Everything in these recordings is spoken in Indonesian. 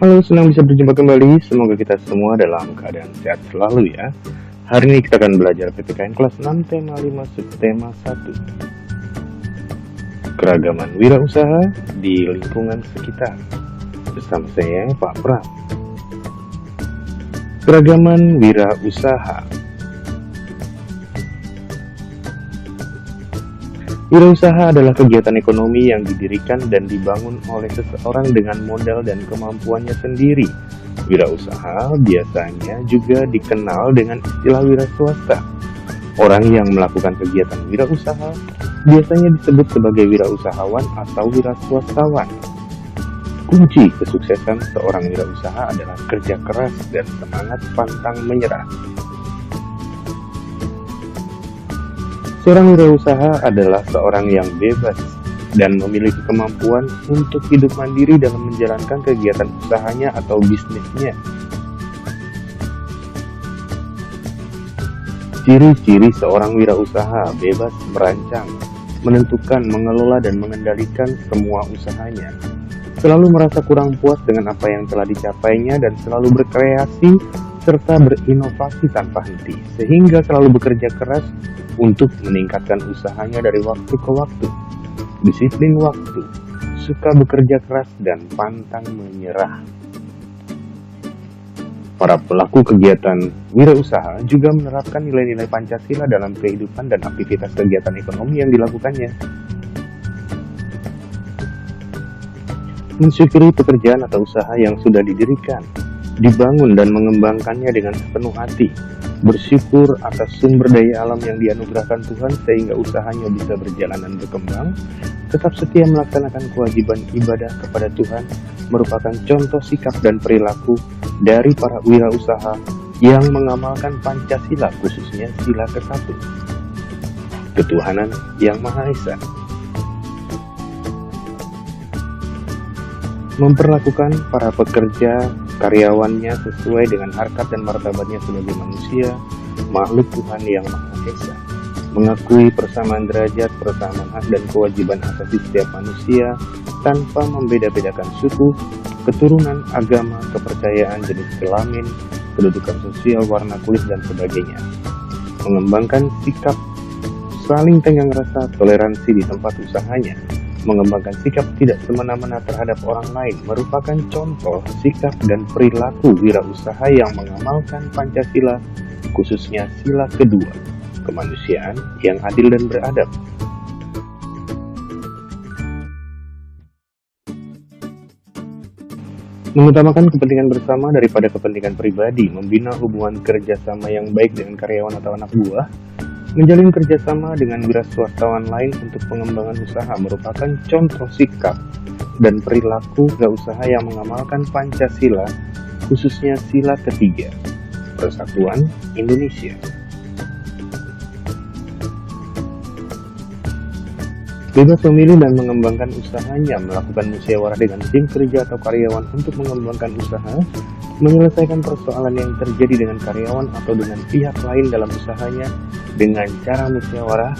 Halo, senang bisa berjumpa kembali. Semoga kita semua dalam keadaan sehat selalu ya. Hari ini kita akan belajar PPKN kelas 6 tema 5 subtema 1. Keragaman wirausaha di lingkungan sekitar. Bersama saya, Pak Pram. Keragaman wirausaha. Wirausaha adalah kegiatan ekonomi yang didirikan dan dibangun oleh seseorang dengan modal dan kemampuannya sendiri. Wirausaha biasanya juga dikenal dengan istilah wira swasta. Orang yang melakukan kegiatan wirausaha biasanya disebut sebagai wirausahawan atau wiraswastawan. Kunci kesuksesan seorang wirausaha adalah kerja keras dan semangat pantang menyerah. Seorang wirausaha adalah seorang yang bebas dan memiliki kemampuan untuk hidup mandiri dalam menjalankan kegiatan usahanya atau bisnisnya. Ciri-ciri seorang wirausaha bebas merancang, menentukan, mengelola, dan mengendalikan semua usahanya. Selalu merasa kurang puas dengan apa yang telah dicapainya dan selalu berkreasi serta berinovasi tanpa henti, sehingga selalu bekerja keras untuk meningkatkan usahanya dari waktu ke waktu. Disiplin waktu, suka bekerja keras, dan pantang menyerah. Para pelaku kegiatan wirausaha juga menerapkan nilai-nilai Pancasila dalam kehidupan dan aktivitas kegiatan ekonomi yang dilakukannya. Mensyukuri pekerjaan atau usaha yang sudah didirikan, dibangun dan mengembangkannya dengan sepenuh hati. Bersyukur atas sumber daya alam yang dianugerahkan Tuhan sehingga usahanya bisa berjalan dan berkembang. Tetap setia melaksanakan kewajiban ibadah kepada Tuhan merupakan contoh sikap dan perilaku dari para wirausaha yang mengamalkan Pancasila, khususnya sila ke-1, Ketuhanan Yang Maha Esa. Memperlakukan para pekerja karyawannya sesuai dengan harkat dan martabatnya sebagai manusia, makhluk Tuhan Yang Maha Esa. Mengakui persamaan derajat, persamaan hak dan kewajiban asasi setiap manusia tanpa membeda-bedakan suku, keturunan, agama, kepercayaan, jenis kelamin, kedudukan sosial, warna kulit, dan sebagainya. Mengembangkan sikap saling tenggang rasa, toleransi di tempat usahanya. Mengembangkan sikap tidak semena-mena terhadap orang lain merupakan contoh sikap dan perilaku wirausaha yang mengamalkan Pancasila, khususnya sila kedua, kemanusiaan yang adil dan beradab. Mengutamakan kepentingan bersama daripada kepentingan pribadi, membina hubungan kerjasama yang baik dengan karyawan atau anak buah, menjalin kerjasama dengan wiraswastawan lain untuk pengembangan usaha merupakan contoh sikap dan perilaku wirausaha yang mengamalkan Pancasila, khususnya sila ketiga, Persatuan Indonesia. Bebas memilih dan mengembangkan usahanya, melakukan musyawarah dengan tim kerja atau karyawan untuk mengembangkan usaha, menyelesaikan persoalan yang terjadi dengan karyawan atau dengan pihak lain dalam usahanya dengan cara musyawarah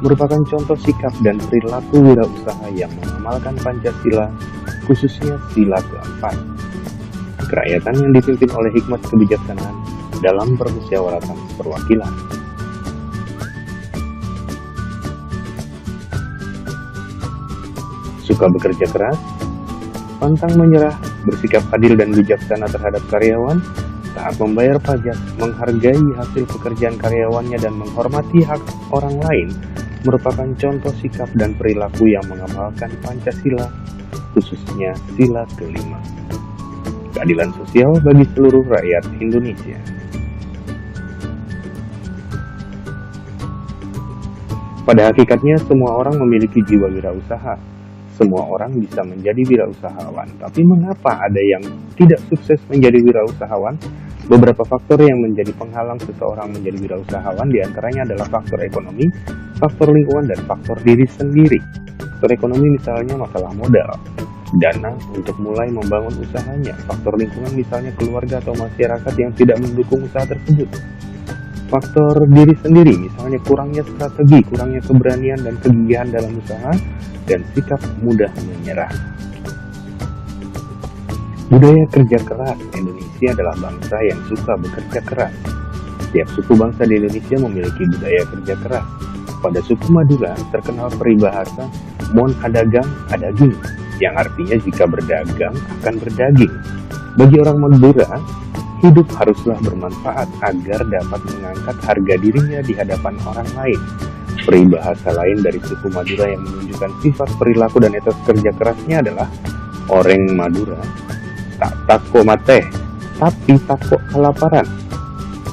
merupakan contoh sikap dan perilaku wirausaha yang mengamalkan Pancasila, khususnya sila keempat, kerakyatan yang dipimpin oleh hikmat kebijaksanaan dalam permusyawaratan perwakilan. Suka bekerja keras, pantang menyerah, bersikap adil dan bijaksana terhadap karyawan, taat membayar pajak, menghargai hasil pekerjaan karyawannya, dan menghormati hak orang lain merupakan contoh sikap dan perilaku yang mengamalkan Pancasila, khususnya sila kelima, keadilan sosial bagi seluruh rakyat Indonesia. Pada hakikatnya, semua orang memiliki jiwa wirausaha. Semua orang bisa menjadi wirausahawan, tapi mengapa ada yang tidak sukses menjadi wirausahawan? Beberapa faktor yang menjadi penghalang seseorang menjadi wirausahawan diantaranya adalah faktor ekonomi, faktor lingkungan, dan faktor diri sendiri. Faktor ekonomi misalnya masalah modal, dana untuk mulai membangun usahanya. Faktor lingkungan misalnya keluarga atau masyarakat yang tidak mendukung usaha tersebut. Faktor diri sendiri misalnya kurangnya strategi, kurangnya keberanian dan kegigihan dalam usaha, dan sikap mudah menyerah. Budaya kerja keras. Indonesia adalah bangsa yang suka bekerja keras. Setiap suku bangsa di Indonesia memiliki budaya kerja keras. Pada suku Madura terkenal peribahasa "Mon adagang adaging", yang artinya jika berdagang akan berdaging. Bagi orang Madura, hidup haruslah bermanfaat agar dapat mengangkat harga dirinya di hadapan orang lain. Peribahasa lain dari suku Madura yang menunjukkan sifat perilaku dan etos kerja kerasnya adalah "Orang Madura tak tako mate, tapi takut kelaparan".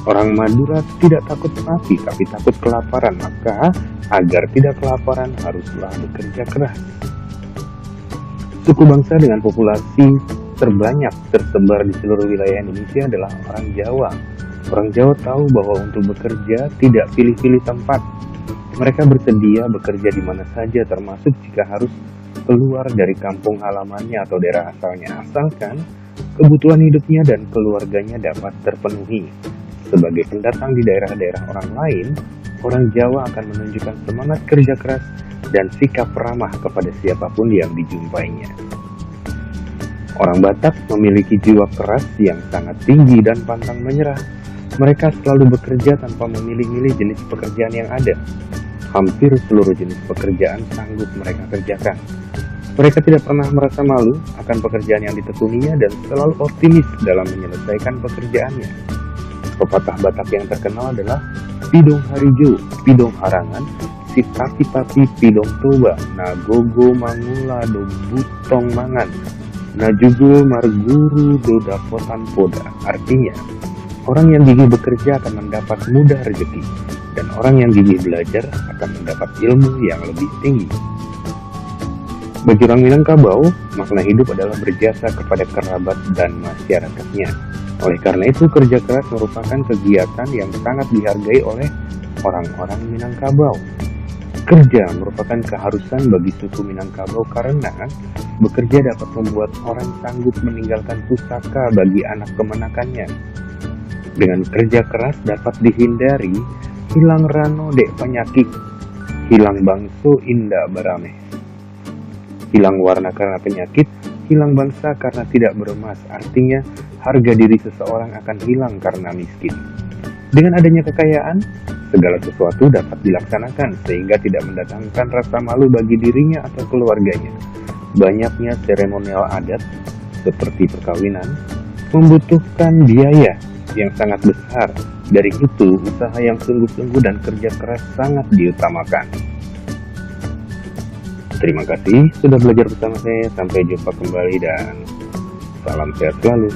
Orang Madura tidak takut mati, tapi takut kelaparan. Maka, agar tidak kelaparan, haruslah bekerja keras. Suku bangsa dengan populasi terbanyak tersebar di seluruh wilayah Indonesia adalah orang Jawa. Orang Jawa tahu bahwa untuk bekerja tidak pilih-pilih tempat. Mereka bersedia bekerja di mana saja, termasuk jika harus keluar dari kampung halamannya atau daerah asalnya, asalkan kebutuhan hidupnya dan keluarganya dapat terpenuhi. Sebagai pendatang di daerah-daerah orang lain, orang Jawa akan menunjukkan semangat kerja keras dan sikap ramah kepada siapapun yang dijumpainya. Orang Batak memiliki jiwa keras yang sangat tinggi dan pantang menyerah. Mereka selalu bekerja tanpa memilih-milih jenis pekerjaan yang ada. Hampir seluruh jenis pekerjaan sanggup mereka kerjakan. Mereka tidak pernah merasa malu akan pekerjaan yang ditekuninya dan selalu optimis dalam menyelesaikan pekerjaannya. Pepatah Batak yang terkenal adalah "Pidong harijo, pidong harangan, si tapi pidong toba, nagogo mangula do butong mangan, najugo marguru do dapotan poda". Artinya, orang yang gigih bekerja akan mendapat mudah rezeki, dan orang yang gigih belajar akan mendapat ilmu yang lebih tinggi. Bagi orang Minangkabau, makna hidup adalah berjasa kepada kerabat dan masyarakatnya. Oleh karena itu, kerja keras merupakan kegiatan yang sangat dihargai oleh orang-orang Minangkabau. Kerja merupakan keharusan bagi suku Minangkabau karena bekerja dapat membuat orang sanggup meninggalkan pusaka bagi anak kemenakannya. Dengan kerja keras dapat dihindari hilang rano dek penyakit, hilang bangso indah barameh. Hilang warna karena penyakit, hilang bangsa karena tidak beremas. Artinya, harga diri seseorang akan hilang karena miskin. Dengan adanya kekayaan, segala sesuatu dapat dilaksanakan sehingga tidak mendatangkan rasa malu bagi dirinya atau keluarganya. Banyaknya seremonial adat, seperti perkawinan, membutuhkan biaya yang sangat besar. Dari itu, usaha yang sungguh-sungguh dan kerja keras sangat diutamakan. Terima kasih sudah belajar bersama saya. Sampai jumpa kembali dan salam sehat selalu.